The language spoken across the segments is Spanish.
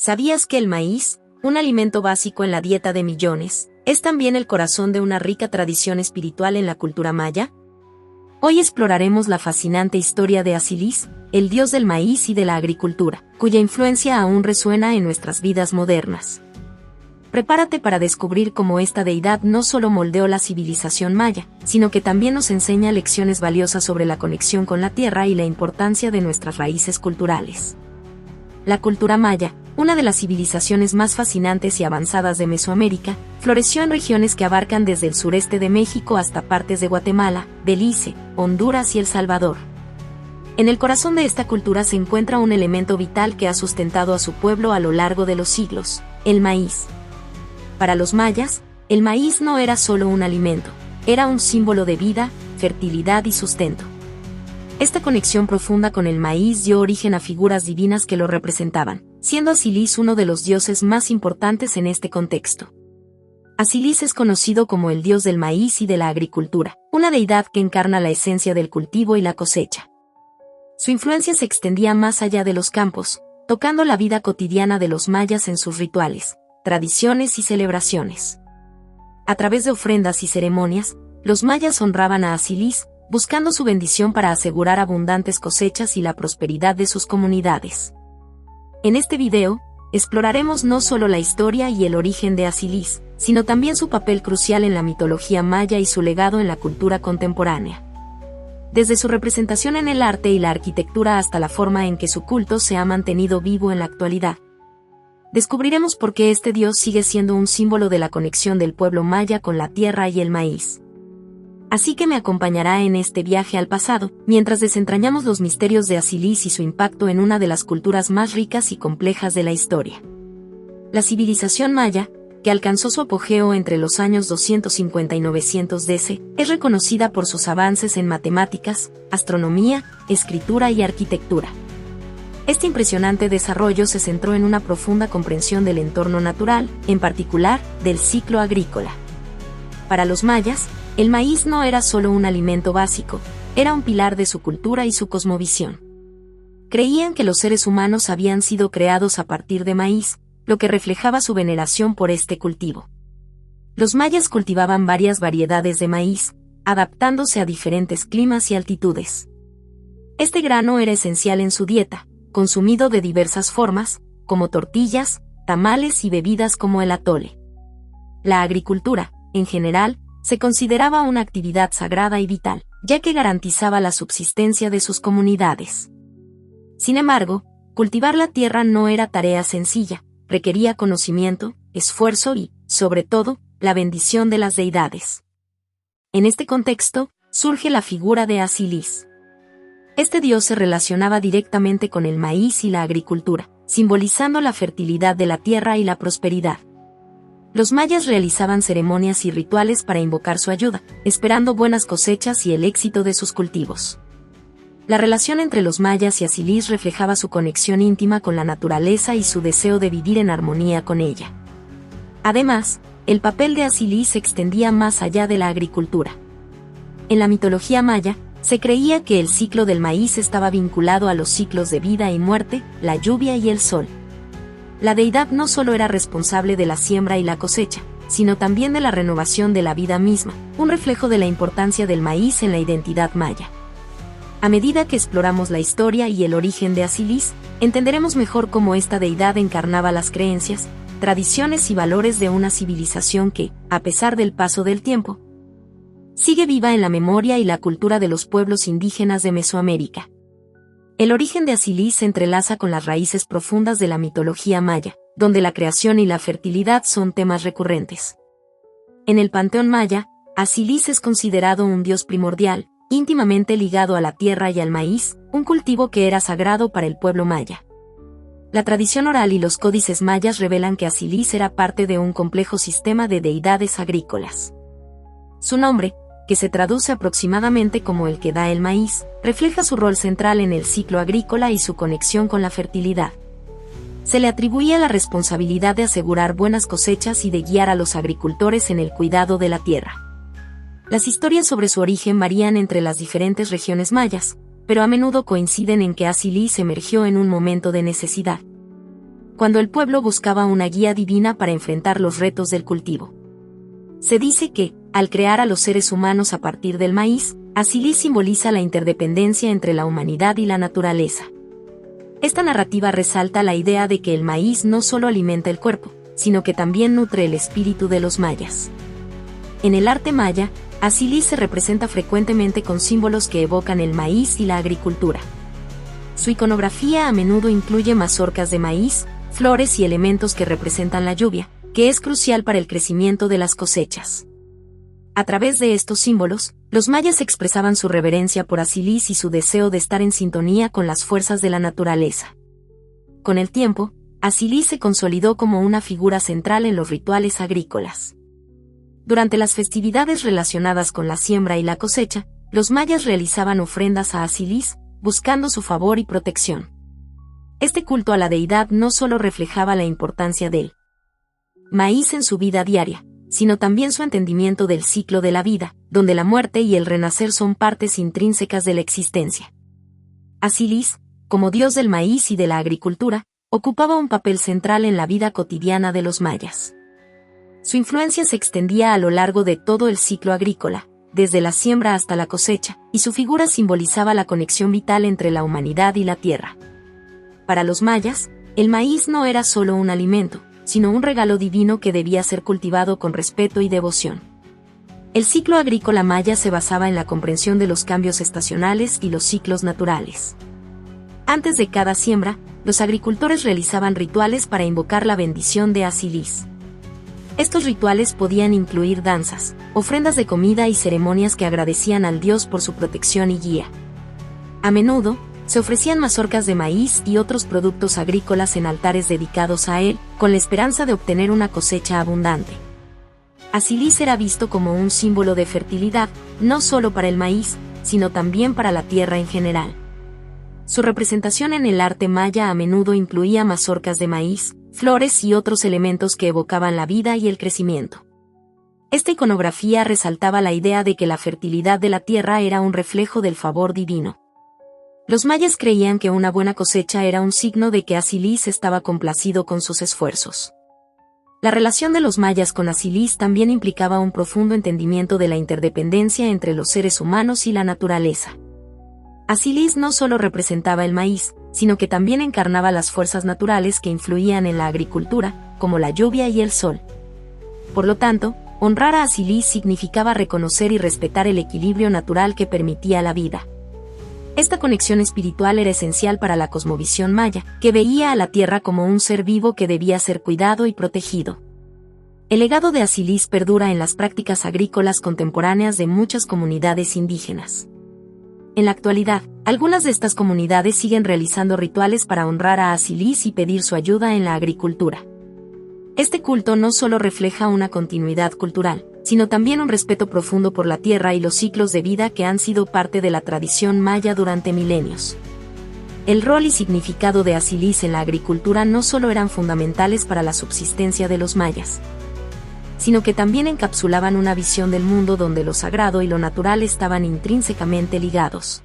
¿Sabías que el maíz, un alimento básico en la dieta de millones, es también el corazón de una rica tradición espiritual en la cultura maya? Hoy exploraremos la fascinante historia de Asilis, el dios del maíz y de la agricultura, cuya influencia aún resuena en nuestras vidas modernas. Prepárate para descubrir cómo esta deidad no solo moldeó la civilización maya, sino que también nos enseña lecciones valiosas sobre la conexión con la tierra y la importancia de nuestras raíces culturales. La cultura maya, una de las civilizaciones más fascinantes y avanzadas de Mesoamérica, floreció en regiones que abarcan desde el sureste de México hasta partes de Guatemala, Belice, Honduras y El Salvador. En el corazón de esta cultura se encuentra un elemento vital que ha sustentado a su pueblo a lo largo de los siglos: el maíz. Para los mayas, el maíz no era solo un alimento, era un símbolo de vida, fertilidad y sustento. Esta conexión profunda con el maíz dio origen a figuras divinas que lo representaban, siendo Asilis uno de los dioses más importantes en este contexto. Asilis es conocido como el dios del maíz y de la agricultura, una deidad que encarna la esencia del cultivo y la cosecha. Su influencia se extendía más allá de los campos, tocando la vida cotidiana de los mayas en sus rituales, tradiciones y celebraciones. A través de ofrendas y ceremonias, los mayas honraban a Asilis, buscando su bendición para asegurar abundantes cosechas y la prosperidad de sus comunidades. En este video, exploraremos no solo la historia y el origen de Asilis, sino también su papel crucial en la mitología maya y su legado en la cultura contemporánea. Desde su representación en el arte y la arquitectura hasta la forma en que su culto se ha mantenido vivo en la actualidad. Descubriremos por qué este dios sigue siendo un símbolo de la conexión del pueblo maya con la tierra y el maíz. Así que me acompañará en este viaje al pasado, mientras desentrañamos los misterios de Asilis y su impacto en una de las culturas más ricas y complejas de la historia. La civilización maya, que alcanzó su apogeo entre los años 250 y 900 DC, es reconocida por sus avances en matemáticas, astronomía, escritura y arquitectura. Este impresionante desarrollo se centró en una profunda comprensión del entorno natural, en particular, del ciclo agrícola. Para los mayas, el maíz no era solo un alimento básico, era un pilar de su cultura y su cosmovisión. Creían que los seres humanos habían sido creados a partir de maíz, lo que reflejaba su veneración por este cultivo. Los mayas cultivaban varias variedades de maíz, adaptándose a diferentes climas y altitudes. Este grano era esencial en su dieta, consumido de diversas formas, como tortillas, tamales y bebidas como el atole. La agricultura, en general, se consideraba una actividad sagrada y vital, ya que garantizaba la subsistencia de sus comunidades. Sin embargo, cultivar la tierra no era tarea sencilla, requería conocimiento, esfuerzo y, sobre todo, la bendición de las deidades. En este contexto, surge la figura de Asilis. Este dios se relacionaba directamente con el maíz y la agricultura, simbolizando la fertilidad de la tierra y la prosperidad. Los mayas realizaban ceremonias y rituales para invocar su ayuda, esperando buenas cosechas y el éxito de sus cultivos. La relación entre los mayas y Asilis reflejaba su conexión íntima con la naturaleza y su deseo de vivir en armonía con ella. Además, el papel de Asilis se extendía más allá de la agricultura. En la mitología maya, se creía que el ciclo del maíz estaba vinculado a los ciclos de vida y muerte, la lluvia y el sol. La deidad no solo era responsable de la siembra y la cosecha, sino también de la renovación de la vida misma, un reflejo de la importancia del maíz en la identidad maya. A medida que exploramos la historia y el origen de Asilis, entenderemos mejor cómo esta deidad encarnaba las creencias, tradiciones y valores de una civilización que, a pesar del paso del tiempo, sigue viva en la memoria y la cultura de los pueblos indígenas de Mesoamérica. El origen de Asilis se entrelaza con las raíces profundas de la mitología maya, donde la creación y la fertilidad son temas recurrentes. En el panteón maya, Asilis es considerado un dios primordial, íntimamente ligado a la tierra y al maíz, un cultivo que era sagrado para el pueblo maya. La tradición oral y los códices mayas revelan que Asilis era parte de un complejo sistema de deidades agrícolas. Su nombre, que se traduce aproximadamente como el que da el maíz, refleja su rol central en el ciclo agrícola y su conexión con la fertilidad. Se le atribuía la responsabilidad de asegurar buenas cosechas y de guiar a los agricultores en el cuidado de la tierra. Las historias sobre su origen varían entre las diferentes regiones mayas, pero a menudo coinciden en que Asilis emergió en un momento de necesidad. cuando el pueblo buscaba una guía divina para enfrentar los retos del cultivo. Se dice que, al crear a los seres humanos a partir del maíz, Asilis simboliza la interdependencia entre la humanidad y la naturaleza. Esta narrativa resalta la idea de que el maíz no solo alimenta el cuerpo, sino que también nutre el espíritu de los mayas. En el arte maya, Asilis se representa frecuentemente con símbolos que evocan el maíz y la agricultura. Su iconografía a menudo incluye mazorcas de maíz, flores y elementos que representan la lluvia, que es crucial para el crecimiento de las cosechas. A través de estos símbolos, los mayas expresaban su reverencia por Asilis y su deseo de estar en sintonía con las fuerzas de la naturaleza. Con el tiempo, Asilis se consolidó como una figura central en los rituales agrícolas. Durante las festividades relacionadas con la siembra y la cosecha, los mayas realizaban ofrendas a Asilis, buscando su favor y protección. Este culto a la deidad no solo reflejaba la importancia del maíz en su vida diaria, sino también su entendimiento del ciclo de la vida, donde la muerte y el renacer son partes intrínsecas de la existencia. Asilis, como dios del maíz y de la agricultura, ocupaba un papel central en la vida cotidiana de los mayas. Su influencia se extendía a lo largo de todo el ciclo agrícola, desde la siembra hasta la cosecha, y su figura simbolizaba la conexión vital entre la humanidad y la tierra. Para los mayas, el maíz no era solo un alimento, sino un regalo divino que debía ser cultivado con respeto y devoción. El ciclo agrícola maya se basaba en la comprensión de los cambios estacionales y los ciclos naturales. Antes de cada siembra, los agricultores realizaban rituales para invocar la bendición de Asilis. Estos rituales podían incluir danzas, ofrendas de comida y ceremonias que agradecían al dios por su protección y guía. A menudo, se ofrecían mazorcas de maíz y otros productos agrícolas en altares dedicados a él, con la esperanza de obtener una cosecha abundante. Asilis era visto como un símbolo de fertilidad, no solo para el maíz, sino también para la tierra en general. Su representación en el arte maya a menudo incluía mazorcas de maíz, flores y otros elementos que evocaban la vida y el crecimiento. Esta iconografía resaltaba la idea de que la fertilidad de la tierra era un reflejo del favor divino. Los mayas creían que una buena cosecha era un signo de que Asilis estaba complacido con sus esfuerzos. La relación de los mayas con Asilis también implicaba un profundo entendimiento de la interdependencia entre los seres humanos y la naturaleza. Asilis no solo representaba el maíz, sino que también encarnaba las fuerzas naturales que influían en la agricultura, como la lluvia y el sol. Por lo tanto, honrar a Asilis significaba reconocer y respetar el equilibrio natural que permitía la vida. Esta conexión espiritual era esencial para la cosmovisión maya, que veía a la tierra como un ser vivo que debía ser cuidado y protegido. El legado de Asilis perdura en las prácticas agrícolas contemporáneas de muchas comunidades indígenas. En la actualidad, algunas de estas comunidades siguen realizando rituales para honrar a Asilis y pedir su ayuda en la agricultura. Este culto no solo refleja una continuidad cultural, sino también un respeto profundo por la tierra y los ciclos de vida que han sido parte de la tradición maya durante milenios. El rol y significado de Asilis en la agricultura no solo eran fundamentales para la subsistencia de los mayas, sino que también encapsulaban una visión del mundo donde lo sagrado y lo natural estaban intrínsecamente ligados.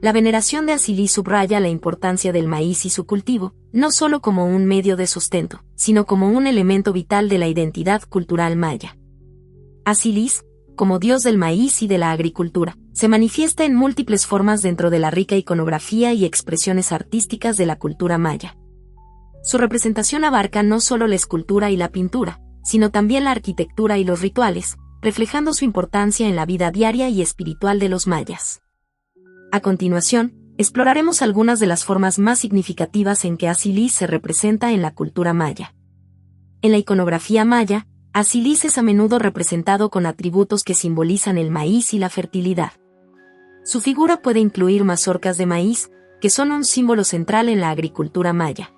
La veneración de Asilis subraya la importancia del maíz y su cultivo, no solo como un medio de sustento, sino como un elemento vital de la identidad cultural maya. Asilis, como dios del maíz y de la agricultura, se manifiesta en múltiples formas dentro de la rica iconografía y expresiones artísticas de la cultura maya. Su representación abarca no solo la escultura y la pintura, sino también la arquitectura y los rituales, reflejando su importancia en la vida diaria y espiritual de los mayas. A continuación, exploraremos algunas de las formas más significativas en que Asilis se representa en la cultura maya. En la iconografía maya, Asilis es a menudo representado con atributos que simbolizan el maíz y la fertilidad. Su figura puede incluir mazorcas de maíz, que son un símbolo central en la agricultura maya.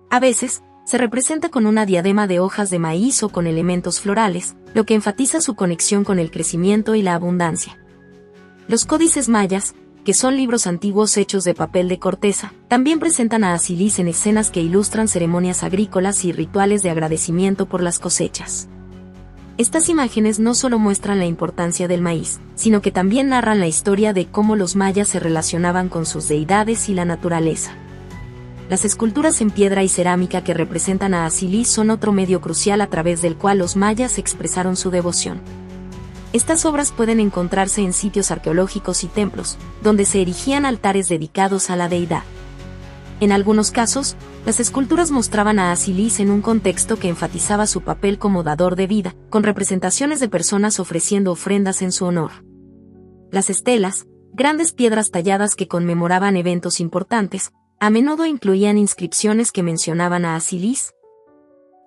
A veces, se representa con una diadema de hojas de maíz o con elementos florales, lo que enfatiza su conexión con el crecimiento y la abundancia. Los códices mayas, que son libros antiguos hechos de papel de corteza, también presentan a Asilis en escenas que ilustran ceremonias agrícolas y rituales de agradecimiento por las cosechas. Estas imágenes no solo muestran la importancia del maíz, sino que también narran la historia de cómo los mayas se relacionaban con sus deidades y la naturaleza. Las esculturas en piedra y cerámica que representan a Asilis son otro medio crucial a través del cual los mayas expresaron su devoción. Estas obras pueden encontrarse en sitios arqueológicos y templos, donde se erigían altares dedicados a la deidad. En algunos casos, las esculturas mostraban a Asilis en un contexto que enfatizaba su papel como dador de vida, con representaciones de personas ofreciendo ofrendas en su honor. Las estelas, grandes piedras talladas que conmemoraban eventos importantes, a menudo incluían inscripciones que mencionaban a Asilis,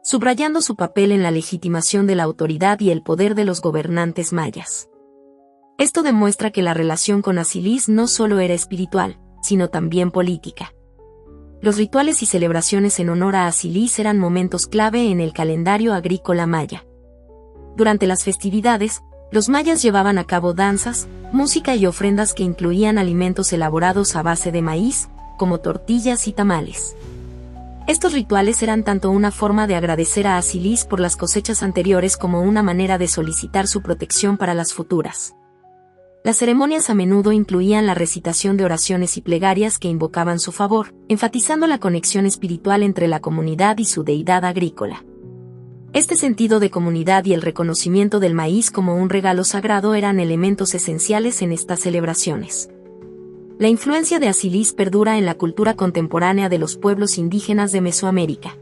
subrayando su papel en la legitimación de la autoridad y el poder de los gobernantes mayas. Esto demuestra que la relación con Asilis no solo era espiritual, sino también política. Los rituales y celebraciones en honor a Asilis eran momentos clave en el calendario agrícola maya. Durante las festividades, los mayas llevaban a cabo danzas, música y ofrendas que incluían alimentos elaborados a base de maíz, como tortillas y tamales. Estos rituales eran tanto una forma de agradecer a Asilis por las cosechas anteriores como una manera de solicitar su protección para las futuras. Las ceremonias a menudo incluían la recitación de oraciones y plegarias que invocaban su favor, enfatizando la conexión espiritual entre la comunidad y su deidad agrícola. Este sentido de comunidad y el reconocimiento del maíz como un regalo sagrado eran elementos esenciales en estas celebraciones. La influencia de Asilis perdura en la cultura contemporánea de los pueblos indígenas de Mesoamérica.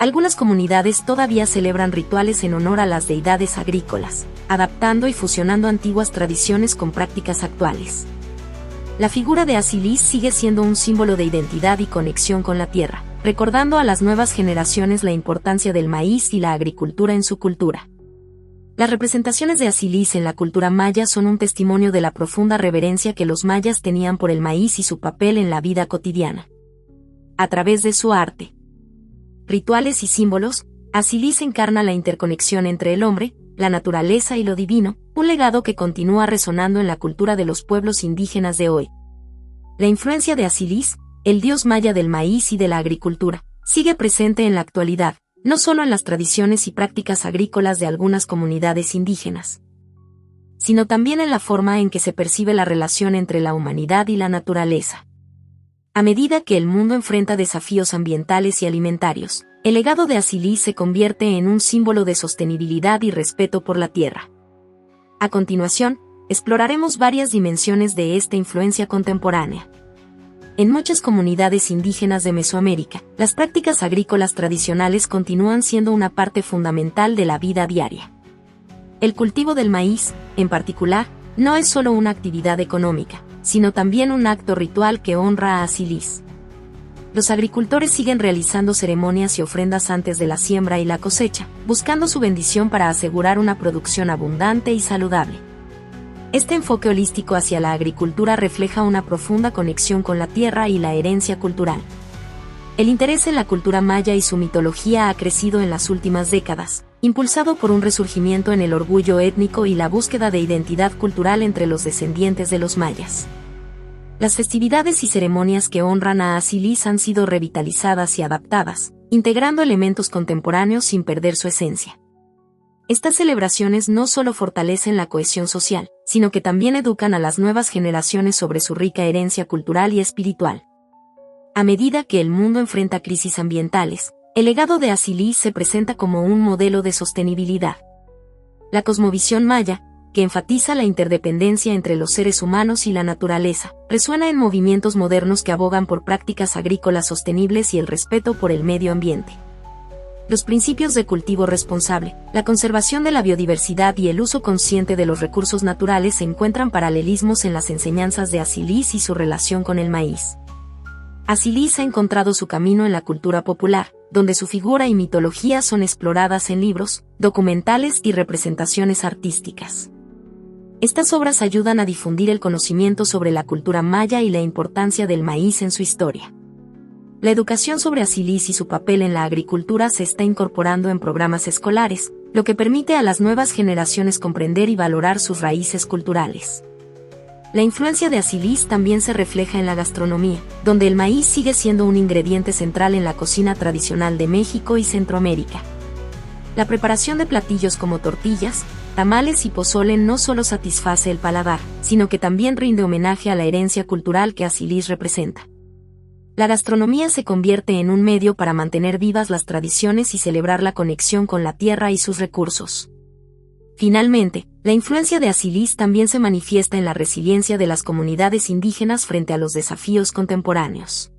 Algunas comunidades todavía celebran rituales en honor a las deidades agrícolas, adaptando y fusionando antiguas tradiciones con prácticas actuales. La figura de Asilis sigue siendo un símbolo de identidad y conexión con la tierra, recordando a las nuevas generaciones la importancia del maíz y la agricultura en su cultura. Las representaciones de Asilis en la cultura maya son un testimonio de la profunda reverencia que los mayas tenían por el maíz y su papel en la vida cotidiana. A través de su arte, rituales y símbolos, Asilis encarna la interconexión entre el hombre, la naturaleza y lo divino, un legado que continúa resonando en la cultura de los pueblos indígenas de hoy. La influencia de Asilis, el dios maya del maíz y de la agricultura, sigue presente en la actualidad, no solo en las tradiciones y prácticas agrícolas de algunas comunidades indígenas, sino también en la forma en que se percibe la relación entre la humanidad y la naturaleza. A medida que el mundo enfrenta desafíos ambientales y alimentarios, el legado de Asilis se convierte en un símbolo de sostenibilidad y respeto por la tierra. A continuación, exploraremos varias dimensiones de esta influencia contemporánea. En muchas comunidades indígenas de Mesoamérica, las prácticas agrícolas tradicionales continúan siendo una parte fundamental de la vida diaria. El cultivo del maíz, en particular, no es solo una actividad económica, sino también un acto ritual que honra a Asilis. Los agricultores siguen realizando ceremonias y ofrendas antes de la siembra y la cosecha, buscando su bendición para asegurar una producción abundante y saludable. Este enfoque holístico hacia la agricultura refleja una profunda conexión con la tierra y la herencia cultural. El interés en la cultura maya y su mitología ha crecido en las últimas décadas, impulsado por un resurgimiento en el orgullo étnico y la búsqueda de identidad cultural entre los descendientes de los mayas. Las festividades y ceremonias que honran a Asilis han sido revitalizadas y adaptadas, integrando elementos contemporáneos sin perder su esencia. Estas celebraciones no solo fortalecen la cohesión social, sino que también educan a las nuevas generaciones sobre su rica herencia cultural y espiritual. A medida que el mundo enfrenta crisis ambientales, el legado de Asilis se presenta como un modelo de sostenibilidad. La cosmovisión maya, que enfatiza la interdependencia entre los seres humanos y la naturaleza, resuena en movimientos modernos que abogan por prácticas agrícolas sostenibles y el respeto por el medio ambiente. Los principios de cultivo responsable, la conservación de la biodiversidad y el uso consciente de los recursos naturales encuentran paralelismos en las enseñanzas de Asilis y su relación con el maíz. Asilis ha encontrado su camino en la cultura popular, donde su figura y mitología son exploradas en libros, documentales y representaciones artísticas. Estas obras ayudan a difundir el conocimiento sobre la cultura maya y la importancia del maíz en su historia. La educación sobre Asilis y su papel en la agricultura se está incorporando en programas escolares, lo que permite a las nuevas generaciones comprender y valorar sus raíces culturales. La influencia de Asilis también se refleja en la gastronomía, donde el maíz sigue siendo un ingrediente central en la cocina tradicional de México y Centroamérica. La preparación de platillos como tortillas, tamales y pozole no solo satisface el paladar, sino que también rinde homenaje a la herencia cultural que Asilis representa. La gastronomía se convierte en un medio para mantener vivas las tradiciones y celebrar la conexión con la tierra y sus recursos. Finalmente, la influencia de Asilis también se manifiesta en la resiliencia de las comunidades indígenas frente a los desafíos contemporáneos.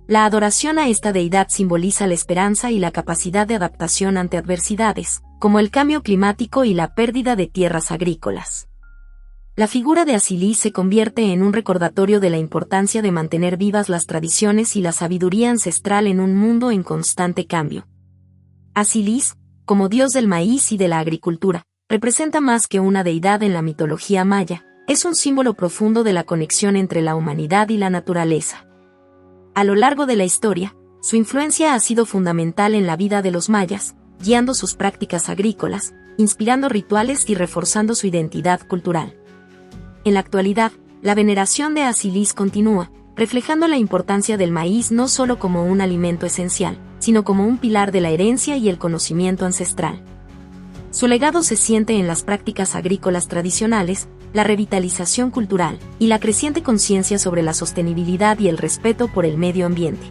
La adoración a esta deidad simboliza la esperanza y la capacidad de adaptación ante adversidades, como el cambio climático y la pérdida de tierras agrícolas. La figura de Asilis se convierte en un recordatorio de la importancia de mantener vivas las tradiciones y la sabiduría ancestral en un mundo en constante cambio. Asilis, como dios del maíz y de la agricultura, representa más que una deidad en la mitología maya, es un símbolo profundo de la conexión entre la humanidad y la naturaleza. A lo largo de la historia, su influencia ha sido fundamental en la vida de los mayas, guiando sus prácticas agrícolas, inspirando rituales y reforzando su identidad cultural. En la actualidad, la veneración de Asilis continúa, reflejando la importancia del maíz no solo como un alimento esencial, sino como un pilar de la herencia y el conocimiento ancestral. Su legado se siente en las prácticas agrícolas tradicionales, la revitalización cultural y la creciente conciencia sobre la sostenibilidad y el respeto por el medio ambiente.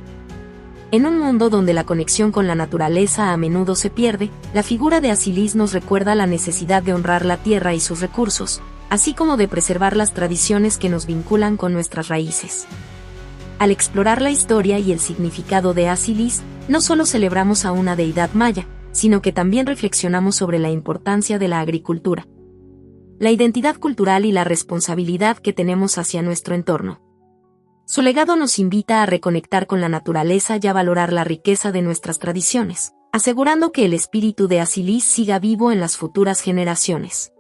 En un mundo donde la conexión con la naturaleza a menudo se pierde, la figura de Asilis nos recuerda la necesidad de honrar la tierra y sus recursos, así como de preservar las tradiciones que nos vinculan con nuestras raíces. Al explorar la historia y el significado de Asilis, no solo celebramos a una deidad maya, sino que también reflexionamos sobre la importancia de la agricultura, la identidad cultural y la responsabilidad que tenemos hacia nuestro entorno. Su legado nos invita a reconectar con la naturaleza y a valorar la riqueza de nuestras tradiciones, asegurando que el espíritu de Asilis siga vivo en las futuras generaciones.